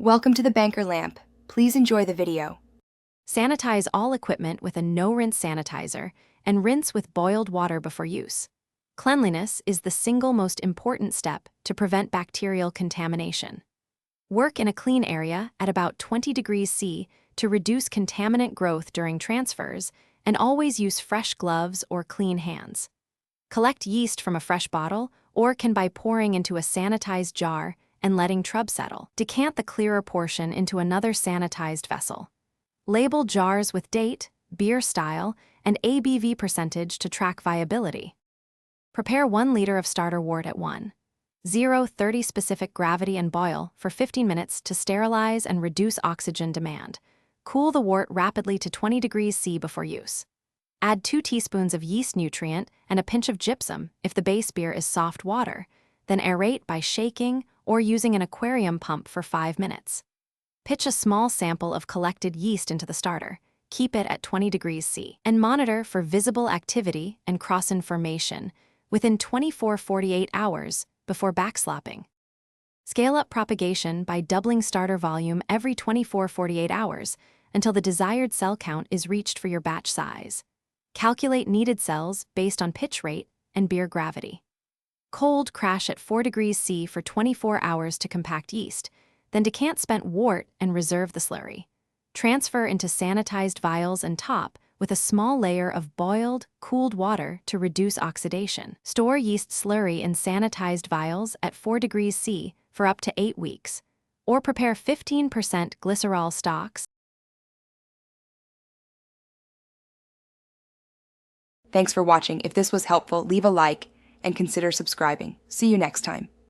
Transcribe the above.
Welcome to the Banker Lamp. Please enjoy the video. Sanitize all equipment with a no-rinse sanitizer and rinse with boiled water before use. Cleanliness is the single most important step to prevent bacterial contamination. Work in a clean area at about 20 degrees C to reduce contaminant growth during transfers, and always use fresh gloves or clean hands. Collect yeast from a fresh bottle or can by pouring into a sanitized jar and letting trub settle. Decant the clearer portion into another sanitized vessel. Label jars with date, beer style, and ABV percentage to track viability. Prepare 1 liter of starter wort at 1.030 specific gravity and boil for 15 minutes to sterilize and reduce oxygen demand. Cool the wort rapidly to 20 degrees C before use. Add 2 teaspoons of yeast nutrient and a pinch of gypsum if the base beer is soft water, then aerate by shaking or using an aquarium pump for 5 minutes. Pitch a small sample of collected yeast into the starter, keep it at 20 degrees C, and monitor for visible activity and cross-information within 24-48 hours before backslopping. Scale up propagation by doubling starter volume every 24-48 hours until the desired cell count is reached for your batch size. Calculate needed cells based on pitch rate and beer gravity. Cold crash at 4 degrees C for 24 hours to compact yeast, then decant spent wort and reserve the slurry. Transfer into sanitized vials and top with a small layer of boiled, cooled water to reduce oxidation. Store yeast slurry in sanitized vials at 4 degrees C for up to 8 weeks, or prepare 15% glycerol stocks. Thanks for watching. If this was helpful, leave a like and consider subscribing. See you next time.